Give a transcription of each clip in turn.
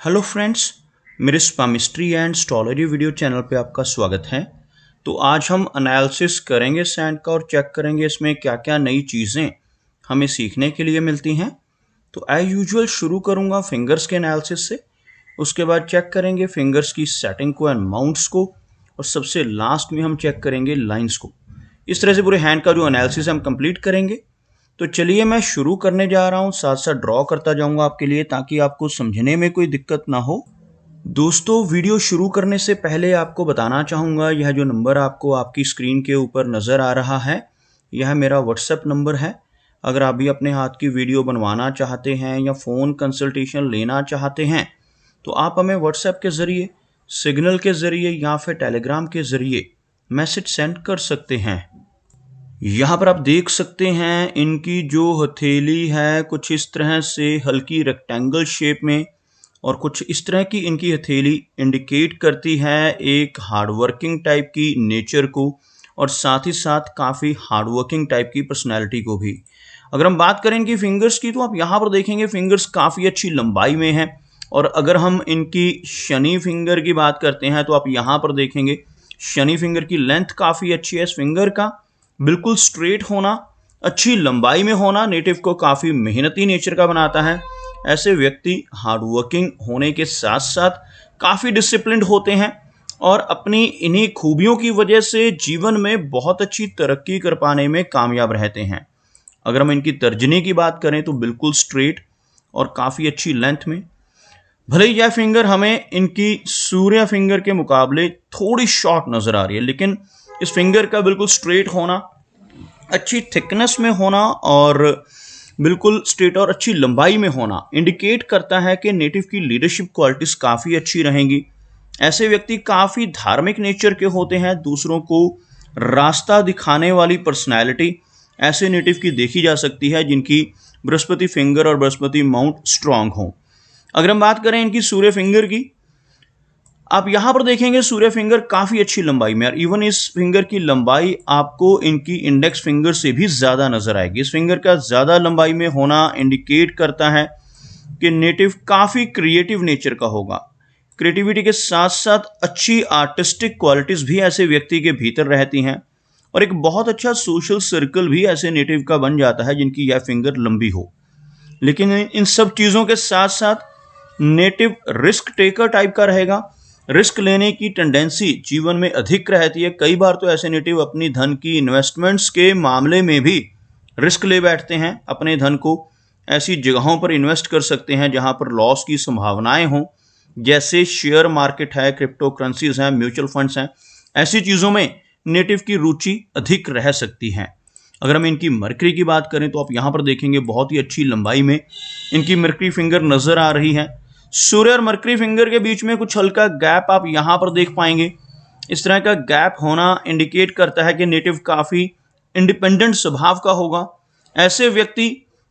Hello friends, मेरे स्पामिस्ट्री and astrology video channel पे आपका स्वागत है। तो आज हम एनालिसिस करेंगे सैंड का और चेक करेंगे इसमें क्या क्या नई चीज़ें हमें सीखने के लिए मिलती हैं। तो एज यूजुअल शुरू करूँगा फिंगर्स के एनालिसिस से, उसके बाद चेक करेंगे फिंगर्स की सेटिंग को एंड माउंट्स को, और सबसे लास्ट में हम चेक करेंगे लाइन्स को। इस तरह से पूरे हैंड का जो एनालिसिस हम कंप्लीट करेंगे। तो चलिए मैं शुरू करने जा रहा हूँ, साथ साथ ड्रॉ करता जाऊँगा आपके लिए ताकि आपको समझने में कोई दिक्कत ना हो। दोस्तों, वीडियो शुरू करने से पहले आपको बताना चाहूँगा, यह जो नंबर आपको आपकी स्क्रीन के ऊपर नज़र आ रहा है, यह मेरा व्हाट्सएप नंबर है। अगर आप भी अपने हाथ की वीडियो बनवाना चाहते हैं या फ़ोन कंसल्टेशन लेना चाहते हैं तो आप हमें व्हाट्सएप के ज़रिए, सिग्नल के ज़रिए या फिर टेलीग्राम के ज़रिए मैसेज सेंड कर सकते हैं। यहाँ पर आप देख सकते हैं इनकी जो हथेली है कुछ इस तरह से हल्की रेक्टेंगल शेप में, और कुछ इस तरह की इनकी हथेली इंडिकेट करती है एक हार्डवर्किंग टाइप की नेचर को, और साथ ही साथ काफ़ी हार्डवर्किंग टाइप की पर्सनैलिटी को भी। अगर हम बात करें इनकी फिंगर्स की तो आप यहाँ पर देखेंगे फिंगर्स काफ़ी अच्छी लंबाई में हैं। और अगर हम इनकी शनि फिंगर की बात करते हैं तो आप यहाँ पर देखेंगे शनि फिंगर की लेंथ काफ़ी अच्छी है। इस फिंगर का बिल्कुल स्ट्रेट होना, अच्छी लंबाई में होना नेटिव को काफ़ी मेहनती नेचर का बनाता है। ऐसे व्यक्ति हार्डवर्किंग होने के साथ साथ काफ़ी डिसिप्लिन्ड होते हैं और अपनी इन्हीं खूबियों की वजह से जीवन में बहुत अच्छी तरक्की कर पाने में कामयाब रहते हैं। अगर हम इनकी तर्जनी की बात करें तो बिल्कुल स्ट्रेट और काफ़ी अच्छी लेंथ में। भले ही यह फिंगर हमें इनकी सूर्य फिंगर के मुकाबले थोड़ी शॉर्ट नज़र आ रही है, लेकिन इस फिंगर का बिल्कुल स्ट्रेट होना, अच्छी थिकनेस में होना और बिल्कुल स्ट्रेट और अच्छी लंबाई में होना इंडिकेट करता है कि नेटिव की लीडरशिप क्वालिटीज़ काफ़ी अच्छी रहेंगी। ऐसे व्यक्ति काफ़ी धार्मिक नेचर के होते हैं, दूसरों को रास्ता दिखाने वाली पर्सनैलिटी ऐसे नेटिव की देखी जा सकती है जिनकी बृहस्पति फिंगर और बृहस्पति माउंट स्ट्रांग हों। अगर हम बात करें इनकी सूर्य फिंगर की, आप यहाँ पर देखेंगे सूर्य फिंगर काफ़ी अच्छी लंबाई में, और इवन इस फिंगर की लंबाई आपको इनकी इंडेक्स फिंगर से भी ज़्यादा नज़र आएगी। इस फिंगर का ज़्यादा लंबाई में होना इंडिकेट करता है कि नेटिव काफ़ी क्रिएटिव नेचर का होगा। क्रिएटिविटी के साथ साथ अच्छी आर्टिस्टिक क्वालिटीज़ भी ऐसे व्यक्ति के भीतर रहती हैं, और एक बहुत अच्छा सोशल सर्कल भी ऐसे नेटिव का बन जाता है जिनकी यह फिंगर लंबी हो। लेकिन इन सब चीज़ों के साथ साथ नेटिव रिस्क टेकर टाइप का रहेगा। रिस्क लेने की टेंडेंसी जीवन में अधिक रहती है। कई बार तो ऐसे नेटिव अपनी धन की इन्वेस्टमेंट्स के मामले में भी रिस्क ले बैठते हैं। अपने धन को ऐसी जगहों पर इन्वेस्ट कर सकते हैं जहां पर लॉस की संभावनाएं हों, जैसे शेयर मार्केट है, क्रिप्टो करेंसीज हैं, म्यूचुअल फंड्स हैं। ऐसी चीज़ों में नेटिव की रुचि अधिक रह सकती है। अगर हम इनकी मरकरी की बात करें तो आप यहाँ पर देखेंगे बहुत ही अच्छी लंबाई में इनकी मरकरी फिंगर नज़र आ रही है। सूर्य और मरकरी फिंगर के बीच में कुछ हल्का गैप आप यहाँ पर देख पाएंगे। इस तरह का गैप होना इंडिकेट करता है कि नेटिव काफ़ी इंडिपेंडेंट स्वभाव का होगा। ऐसे व्यक्ति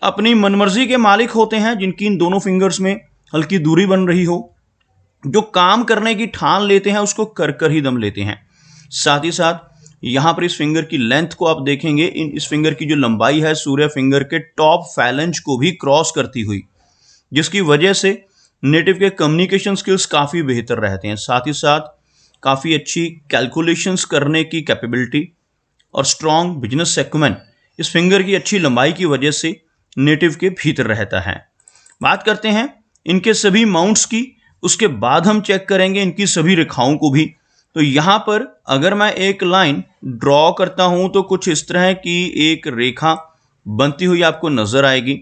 अपनी मनमर्जी के मालिक होते हैं जिनकी इन दोनों फिंगर्स में हल्की दूरी बन रही हो। जो काम करने की ठान लेते हैं उसको कर कर ही दम लेते हैं। साथ ही साथ यहाँ पर इस फिंगर की लेंथ को आप देखेंगे, इस फिंगर की जो लंबाई है सूर्य फिंगर के टॉप फैलेंज को भी क्रॉस करती हुई, जिसकी वजह से नेटिव के कम्युनिकेशन स्किल्स काफ़ी बेहतर रहते हैं। साथ ही साथ काफ़ी अच्छी कैलकुलेशंस करने की कैपेबिलिटी और स्ट्रॉन्ग बिजनेस एक्यूमेन इस फिंगर की अच्छी लंबाई की वजह से नेटिव के भीतर रहता है। बात करते हैं इनके सभी माउंट्स की, उसके बाद हम चेक करेंगे इनकी सभी रेखाओं को भी। तो यहाँ पर अगर मैं एक लाइन ड्रॉ करता हूँ तो कुछ इस तरह की एक रेखा बनती हुई आपको नज़र आएगी,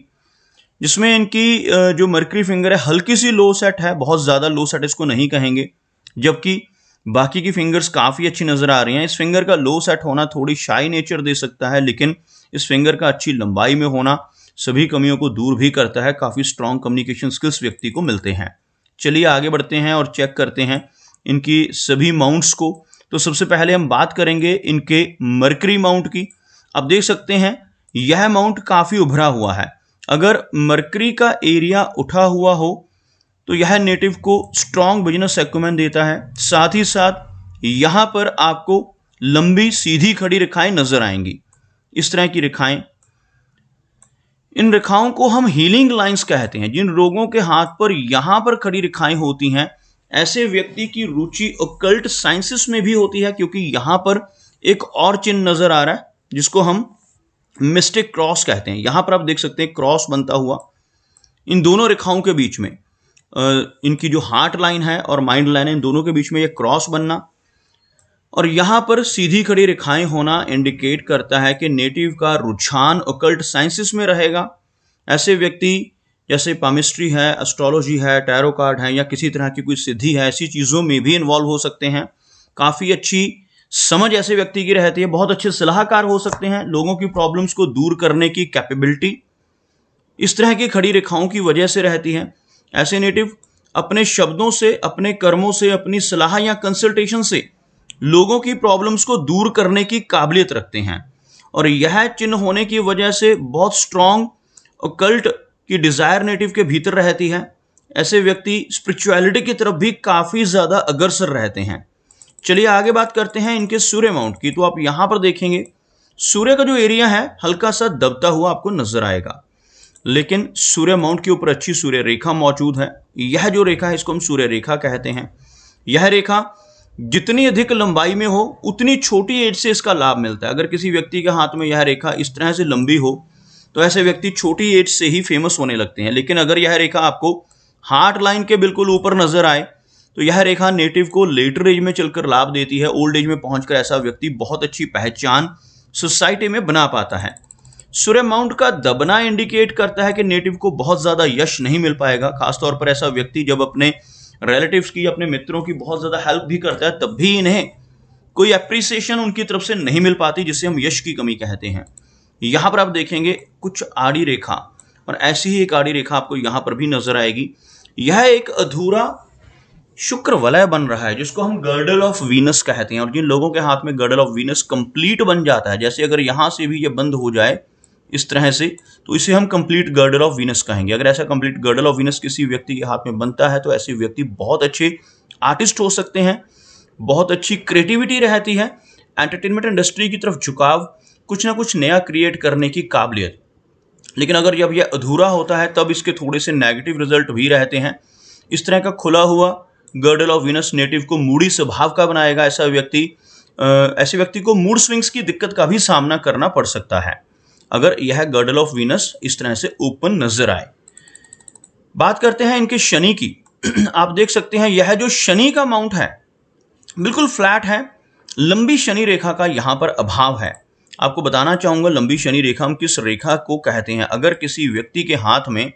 जिसमें इनकी जो मरकरी फिंगर है हल्की सी लो सेट है, बहुत ज़्यादा लो सेट इसको नहीं कहेंगे, जबकि बाकी की फिंगर्स काफ़ी अच्छी नज़र आ रही हैं। इस फिंगर का लो सेट होना थोड़ी शाई नेचर दे सकता है, लेकिन इस फिंगर का अच्छी लंबाई में होना सभी कमियों को दूर भी करता है। काफ़ी स्ट्रॉन्ग कम्युनिकेशन स्किल्स व्यक्ति को मिलते हैं। चलिए आगे बढ़ते हैं और चेक करते हैं इनकी सभी माउंट्स को। तो सबसे पहले हम बात करेंगे इनके मरकरी माउंट की। आप देख सकते हैं यह माउंट काफ़ी उभरा हुआ है। अगर मरकरी का एरिया उठा हुआ हो तो यह नेटिव को स्ट्रॉन्ग बिजनेस एक्यूमेन देता है। साथ ही साथ यहाँ पर आपको लंबी सीधी खड़ी रेखाएं नजर आएंगी। इस तरह की रेखाएं इन रेखाओं को हम हीलिंग लाइंस कहते हैं। जिन लोगों के हाथ पर यहां पर खड़ी रेखाएं होती हैं, ऐसे व्यक्ति की रुचि ऑकल्ट साइंसेस में भी होती है, क्योंकि यहां पर एक और चिन्ह नजर आ रहा है जिसको हम मिस्टिक क्रॉस कहते हैं। यहां पर आप देख सकते हैं क्रॉस बनता हुआ इन दोनों रेखाओं के बीच में, इनकी जो हार्ट लाइन है और माइंड लाइन है, इन दोनों के बीच में ये क्रॉस बनना और यहां पर सीधी खड़ी रेखाएं होना इंडिकेट करता है कि नेटिव का रुझान ऑकल्ट साइंसेस में रहेगा। ऐसे व्यक्ति जैसे पामिस्ट्री है, एस्ट्रोलॉजी है, टैरो कार्ड है या किसी तरह की कोई सिद्धि है, ऐसी चीज़ों में भी इन्वॉल्व हो सकते हैं। काफ़ी अच्छी समझ ऐसे व्यक्ति की रहती है, बहुत अच्छे सलाहकार हो सकते हैं, लोगों की प्रॉब्लम्स को दूर करने की कैपेबिलिटी इस तरह की खड़ी रेखाओं की वजह से रहती है। ऐसे नेटिव अपने शब्दों से, अपने कर्मों से, अपनी सलाह या कंसल्टेशन से लोगों की प्रॉब्लम्स को दूर करने की काबिलियत रखते हैं और यह चिन्ह होने की वजह से बहुत स्ट्रॉन्ग ऑकल्ट की डिजायर नेटिव के भीतर रहती है। ऐसे व्यक्ति स्पिरिचुअलिटी की तरफ भी काफी ज्यादा अग्रसर रहते हैं। चलिए आगे बात करते हैं इनके सूर्य माउंट की। तो आप यहां पर देखेंगे सूर्य का जो एरिया है हल्का सा दबता हुआ आपको नजर आएगा, लेकिन सूर्य माउंट के ऊपर अच्छी सूर्य रेखा मौजूद है। यह जो रेखा है इसको हम सूर्य रेखा कहते हैं। यह रेखा जितनी अधिक लंबाई में हो उतनी छोटी एज से इसका लाभ मिलता है। अगर किसी व्यक्ति के हाथ में यह रेखा इस तरह से लंबी हो तो ऐसे व्यक्ति छोटी एज से ही फेमस होने लगते हैं, लेकिन अगर यह रेखा आपको हार्ट लाइन के बिल्कुल ऊपर नजर आए तो यह रेखा नेटिव को लेटर एज में चलकर लाभ देती है। ओल्ड एज में पहुंचकर ऐसा व्यक्ति बहुत अच्छी पहचान सोसाइटी में बना पाता है। सूर्य माउंट का दबना इंडिकेट करता है कि नेटिव को बहुत ज्यादा यश नहीं मिल पाएगा। खासतौर पर ऐसा व्यक्ति जब अपने रिलेटिव्स की, अपने मित्रों की बहुत ज्यादा हेल्प भी करता है, तब भी इन्हें कोई एप्रिसिएशन उनकी तरफ से नहीं मिल पाती, जिसे हम यश की कमी कहते हैं। यहां पर आप देखेंगे कुछ आड़ी रेखा और ऐसी ही एक आड़ी रेखा आपको यहां पर भी नजर आएगी। यह एक अधूरा शुक्र वलय बन रहा है जिसको हम गर्डल ऑफ वीनस कहते हैं। और जिन लोगों के हाथ में गर्डल ऑफ वीनस कंप्लीट बन जाता है, जैसे अगर यहां से भी ये बंद हो जाए इस तरह से, तो इसे हम कंप्लीट गर्डल ऑफ वीनस कहेंगे। अगर ऐसा कंप्लीट गर्डल ऑफ वीनस किसी व्यक्ति के हाथ में बनता है तो ऐसे व्यक्ति बहुत अच्छे आर्टिस्ट हो सकते हैं, बहुत अच्छी क्रिएटिविटी रहती है, एंटरटेनमेंट इंडस्ट्री की तरफ झुकाव, कुछ ना कुछ नया क्रिएट करने की काबिलियत। लेकिन अगर जब यह अधूरा होता है तब इसके थोड़े से नेगेटिव रिजल्ट भी रहते हैं। इस तरह का खुला हुआ गर्डल ऑफ वीनस नेटिव को मूडी स्वभाव का बनाएगा। ऐसे व्यक्ति को मूड स्विंग्स की दिक्कत का भी सामना करना पड़ सकता है अगर यह गर्डल ऑफ वीनस इस तरह से ओपन नजर आए। बात करते हैं इनके शनि की। आप देख सकते हैं यह जो शनि का माउंट है बिल्कुल फ्लैट है, लंबी शनि रेखा का यहां पर अभाव है। आपको बताना चाहूंगा लंबी शनि रेखा हम किस रेखा को कहते हैं। अगर किसी व्यक्ति के हाथ में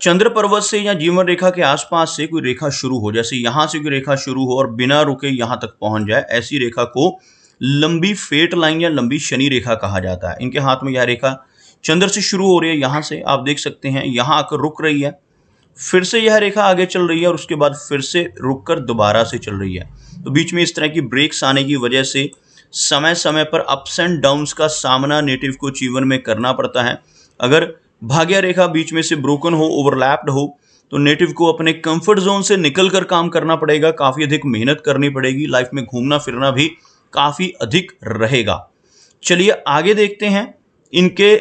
चंद्र पर्वत से या जीवन रेखा के आसपास से कोई रेखा शुरू हो, जैसे यहां से कोई रेखा शुरू हो और बिना रुके यहां तक पहुंच जाए, ऐसी रेखा को लंबी फेट लाइन या लंबी शनि रेखा कहा जाता है। इनके हाथ में यह रेखा चंद्र से शुरू हो रही है, यहां से आप देख सकते हैं, यहां आकर रुक रही है, फिर से यह रेखा आगे चल रही है और उसके बाद फिर से रुककर दोबारा से चल रही है। तो बीच में इस तरह की ब्रेक्स आने की वजह से समय समय पर अप्स एंड डाउन्स का सामना नेटिव को जीवन में करना पड़ता है। अगर भाग्य रेखा बीच में से ब्रोकन हो, ओवरलैप्ड हो, तो नेटिव को अपने कंफर्ट जोन से निकलकर काम करना पड़ेगा, काफी अधिक मेहनत करनी पड़ेगी, लाइफ में घूमना फिरना भी काफी अधिक रहेगा। चलिए आगे देखते हैं इनके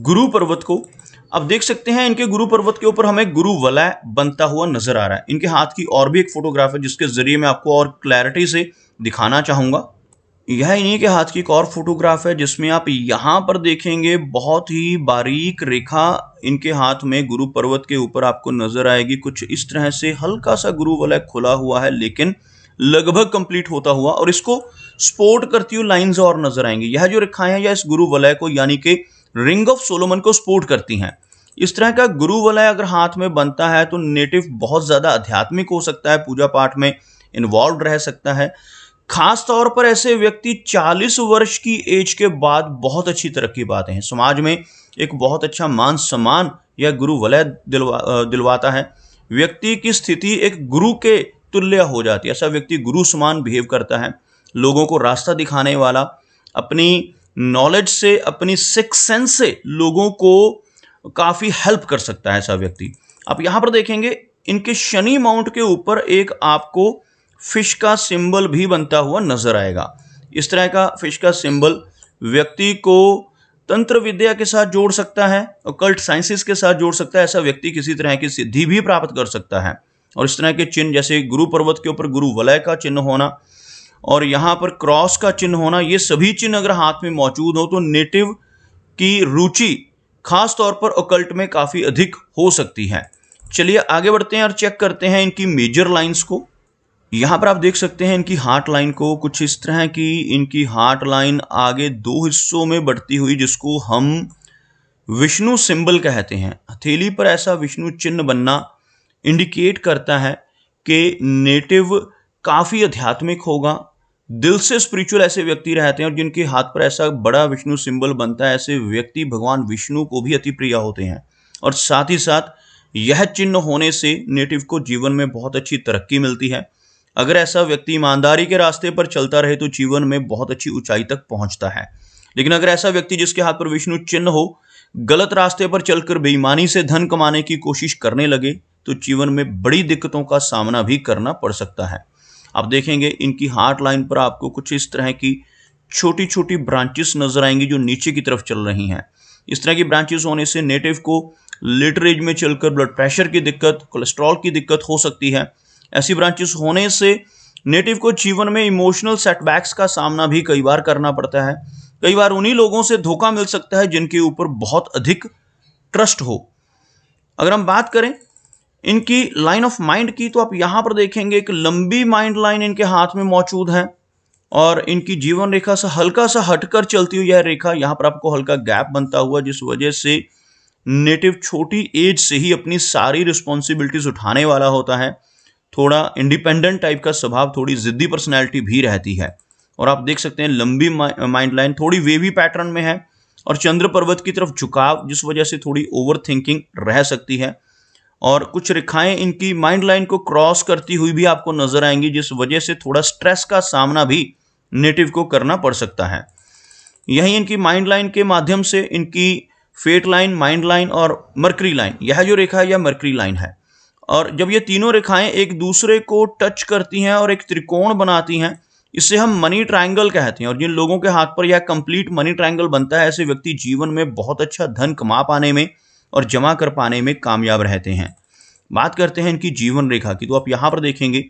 गुरु पर्वत को। अब देख सकते हैं इनके गुरु पर्वत के ऊपर हमें गुरु वलय बनता हुआ नजर आ रहा है। इनके हाथ की और भी एक फोटोग्राफ है जिसके जरिए मैं आपको और क्लैरिटी से दिखाना चाहूंगा। यह इन्हीं के हाथ की एक और फोटोग्राफ है जिसमें आप यहां पर देखेंगे बहुत ही बारीक रेखा इनके हाथ में गुरु पर्वत के ऊपर आपको नजर आएगी। कुछ इस तरह से हल्का सा गुरु वलय खुला हुआ है लेकिन लगभग कंप्लीट होता हुआ, और इसको सपोर्ट करती हुई लाइंस और नजर आएंगी। यह जो रेखाएं हैं यह इस गुरु वलय को यानी कि रिंग ऑफ सोलोमन को सपोर्ट करती हैं। इस तरह का गुरु वलय अगर हाथ में बनता है तो नेटिव बहुत ज्यादा आध्यात्मिक हो सकता है, पूजा पाठ में इन्वॉल्व रह सकता है। खास तौर पर ऐसे व्यक्ति 40 वर्ष की एज के बाद बहुत अच्छी तरक्की पाते हैं, समाज में एक बहुत अच्छा मान सम्मान यह गुरु वलय दिलवाता है। व्यक्ति की स्थिति एक गुरु के तुल्य हो जाती है। ऐसा व्यक्ति गुरु समान बिहेव करता है, लोगों को रास्ता दिखाने वाला, अपनी नॉलेज से, अपनी सिक्स सेंस से लोगों को काफी हेल्प कर सकता है ऐसा व्यक्ति। आप यहां पर देखेंगे इनके शनि माउंट के ऊपर एक आपको फिश का सिंबल भी बनता हुआ नजर आएगा। इस तरह का फिश का सिंबल व्यक्ति को तंत्र विद्या के साथ जोड़ सकता है, ऑकल्ट साइंसेस के साथ जोड़ सकता है। ऐसा व्यक्ति किसी तरह की सिद्धि भी प्राप्त कर सकता है। और इस तरह के चिन्ह जैसे गुरु पर्वत के ऊपर गुरु वलय का चिन्ह होना और यहाँ पर क्रॉस का चिन्ह होना, ये सभी चिन्ह अगर हाथ में मौजूद हो तो नेटिव की रुचि खास तौर पर ऑकल्ट में काफी अधिक हो सकती है। चलिए आगे बढ़ते हैं और चेक करते हैं इनकी मेजर लाइंस को। यहाँ पर आप देख सकते हैं इनकी हार्ट लाइन को कुछ इस तरह की। इनकी हार्ट लाइन आगे दो हिस्सों में बढ़ती हुई, जिसको हम विष्णु सिंबल कहते हैं। हथेली पर ऐसा विष्णु चिन्ह बनना इंडिकेट करता है कि नेटिव काफी आध्यात्मिक होगा, दिल से स्पिरिचुअल ऐसे व्यक्ति रहते हैं। और जिनके हाथ पर ऐसा बड़ा विष्णु सिंबल बनता है, ऐसे व्यक्ति भगवान विष्णु को भी अति प्रिय होते हैं। और साथ ही साथ यह चिन्ह होने से नेटिव को जीवन में बहुत अच्छी तरक्की मिलती है। अगर ऐसा व्यक्ति ईमानदारी के रास्ते पर चलता रहे तो जीवन में बहुत अच्छी ऊंचाई तक पहुंचता है। लेकिन अगर ऐसा व्यक्ति जिसके हाथ पर विष्णु चिन्ह हो गलत रास्ते पर चलकर बेईमानी से धन कमाने की कोशिश करने लगे तो जीवन में बड़ी दिक्कतों का सामना भी करना पड़ सकता है। आप देखेंगे इनकी हार्ट लाइन पर आपको कुछ इस तरह की छोटी छोटी ब्रांचेस नजर आएंगी जो नीचे की तरफ चल रही हैं। इस तरह की ब्रांचेस होने से नेटिव को लेटर एज में चलकर ब्लड प्रेशर की दिक्कत, कोलेस्ट्रॉल की दिक्कत हो सकती है। ऐसी ब्रांचेस होने से नेटिव को जीवन में इमोशनल सेटबैक्स का सामना भी कई बार करना पड़ता है। कई बार उन्हीं लोगों से धोखा मिल सकता है जिनके ऊपर बहुत अधिक ट्रस्ट हो। अगर हम बात करें इनकी लाइन ऑफ माइंड की तो आप यहां पर देखेंगे एक लंबी माइंड लाइन इनके हाथ में मौजूद है और इनकी जीवन रेखा से हल्का सा हटकर चलती हुई यह रेखा, यहां पर आपको हल्का गैप बनता हुआ, जिस वजह से नेटिव छोटी एज से ही अपनी सारी रिस्पॉन्सिबिलिटीज उठाने वाला होता है। थोड़ा इंडिपेंडेंट टाइप का स्वभाव, थोड़ी जिद्दी पर्सनैलिटी भी रहती है। और आप देख सकते हैं लंबी माइंड लाइन थोड़ी वेवी पैटर्न में है और चंद्र पर्वत की तरफ झुकाव, जिस वजह से थोड़ी ओवर थिंकिंग रह सकती है। और कुछ रेखाएं इनकी माइंड लाइन को क्रॉस करती हुई भी आपको नजर आएंगी, जिस वजह से थोड़ा स्ट्रेस का सामना भी नेटिव को करना पड़ सकता है। यही इनकी माइंड लाइन के माध्यम से इनकी फेट लाइन, माइंड लाइन और मर्करी लाइन, यह जो रेखा है यह मर्करी लाइन है। और जब ये तीनों रेखाएं एक दूसरे को टच करती हैं और एक त्रिकोण बनाती हैं, इसे हम मनी ट्रायंगल कहते हैं। और जिन लोगों के हाथ पर यह कंप्लीट मनी ट्रायंगल बनता है, ऐसे व्यक्ति जीवन में बहुत अच्छा धन कमा पाने में और जमा कर पाने में कामयाब रहते हैं। बात करते हैं इनकी जीवन रेखा की, तो आप यहाँ पर देखेंगे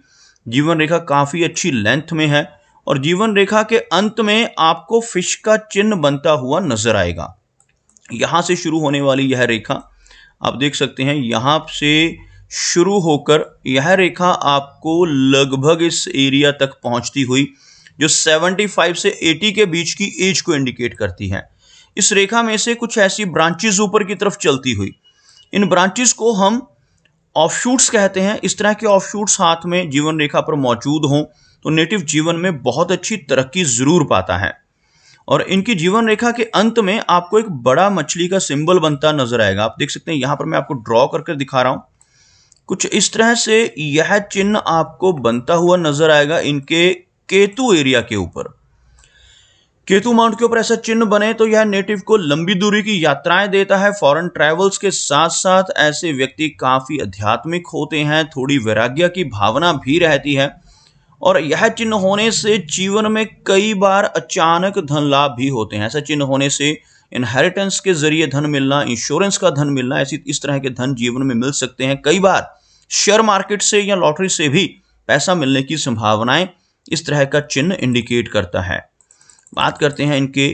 जीवन रेखा काफ़ी अच्छी लेंथ में है और जीवन रेखा के अंत में आपको फिश का चिन्ह बनता हुआ नजर आएगा। यहाँ से शुरू होने वाली यह रेखा आप देख सकते हैं, यहाँ से शुरू होकर यह रेखा आपको लगभग इस एरिया तक पहुँचती हुई जो 75 से 80 के बीच की एज को इंडिकेट करती है। इस रेखा में से कुछ ऐसी ब्रांचेस ऊपर की तरफ चलती हुई, इन ब्रांचेस को हम ऑफशूट्स कहते हैं। इस तरह के ऑफशूट्स हाथ में जीवन रेखा पर मौजूद हों तो नेटिव जीवन में बहुत अच्छी तरक्की जरूर पाता है। और इनकी जीवन रेखा के अंत में आपको एक बड़ा मछली का सिंबल बनता नजर आएगा। आप देख सकते हैं यहां पर मैं आपको ड्रॉ करके दिखा रहा हूं। कुछ इस तरह से यह चिन्ह आपको बनता हुआ नजर आएगा इनके केतु एरिया के ऊपर। केतु माउंट के ऊपर ऐसा चिन्ह बने तो यह नेटिव को लंबी दूरी की यात्राएं देता है। फॉरेन ट्रैवल्स के साथ साथ ऐसे व्यक्ति काफी आध्यात्मिक होते हैं, थोड़ी वैराग्य की भावना भी रहती है। और यह चिन्ह होने से जीवन में कई बार अचानक धन लाभ भी होते हैं। ऐसा चिन्ह होने से इनहेरिटेंस के जरिए धन मिलना, इंश्योरेंस का धन मिलना, ऐसी इस तरह के धन जीवन में मिल सकते हैं। कई बार शेयर मार्केट से या लॉटरी से भी पैसा मिलने की संभावनाएं इस तरह का चिन्ह इंडिकेट करता है। बात करते हैं इनके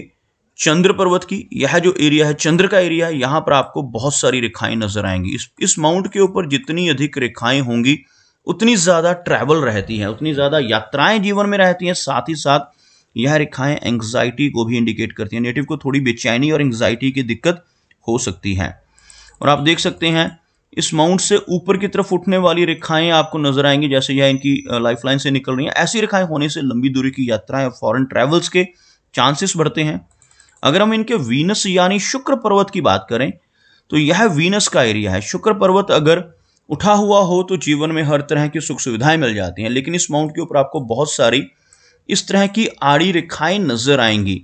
चंद्र पर्वत की। यह जो एरिया है चंद्र का एरिया है, यहाँ पर आपको बहुत सारी रेखाएं नजर आएंगी। इस माउंट के ऊपर जितनी अधिक रेखाएं होंगी उतनी ज्यादा ट्रैवल रहती है, उतनी ज्यादा यात्राएं जीवन में रहती हैं। साथ ही साथ यह रेखाएं एंग्जाइटी को भी इंडिकेट करती हैं। नेटिव को थोड़ी बेचैनी और एंग्जाइटी की दिक्कत हो सकती है। और आप देख सकते हैं इस माउंट से ऊपर की तरफ उठने वाली रेखाएं आपको नजर आएंगी, जैसे यह इनकी लाइफलाइन से निकल रही हैं। ऐसी रेखाएं होने से लंबी दूरी की यात्राएं और फॉरेन ट्रैवल्स के चांसेस बढ़ते हैं। अगर हम इनके वीनस यानी शुक्र पर्वत की बात करें तो यह वीनस का एरिया है। शुक्र पर्वत अगर उठा हुआ हो तो जीवन में हर तरह की सुख सुविधाएं मिल जाती हैं। लेकिन इस माउंट के ऊपर आपको बहुत सारी इस तरह की आड़ी रेखाएं नजर आएंगी।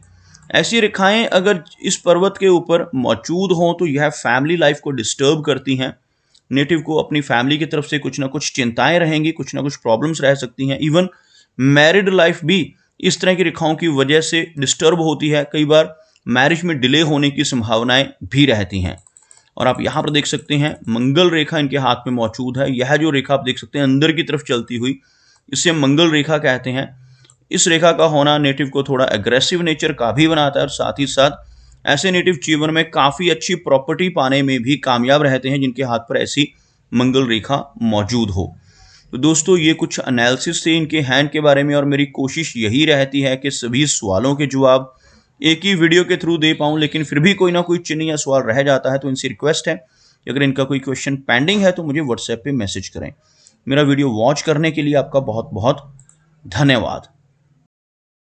ऐसी रेखाएं अगर इस पर्वत के ऊपर मौजूद हों तो यह फैमिली लाइफ को डिस्टर्ब करती हैं। नेटिव को अपनी फैमिली की तरफ से कुछ ना कुछ चिंताएं रहेंगी, कुछ ना कुछ प्रॉब्लम्स रह सकती हैं। इवन मैरिड लाइफ भी इस तरह की रेखाओं की वजह से डिस्टर्ब होती है। कई बार मैरिज में डिले होने की संभावनाएं भी रहती हैं। और आप यहाँ पर देख सकते हैं मंगल रेखा इनके हाथ में मौजूद है। यह जो रेखा आप देख सकते हैं अंदर की तरफ चलती हुई, इसे मंगल रेखा कहते हैं। इस रेखा का होना नेटिव को थोड़ा एग्रेसिव नेचर का भी बनाता है और साथ ही साथ ऐसे नेटिव जीवन में काफ़ी अच्छी प्रॉपर्टी पाने में भी कामयाब रहते हैं जिनके हाथ पर ऐसी मंगल रेखा मौजूद हो। तो दोस्तों ये कुछ एनालिसिस थे इनके हैंड के बारे में, और मेरी कोशिश यही रहती है कि सभी सवालों के जवाब एक ही वीडियो के थ्रू दे पाऊँ, लेकिन फिर भी कोई ना कोई चिन्ह या सवाल रह जाता है। तो इनसे रिक्वेस्ट है कि अगर इनका कोई क्वेश्चन पेंडिंग है तो मुझे व्हाट्सएप पे मैसेज करें। मेरा वीडियो वॉच करने के लिए आपका बहुत बहुत धन्यवाद।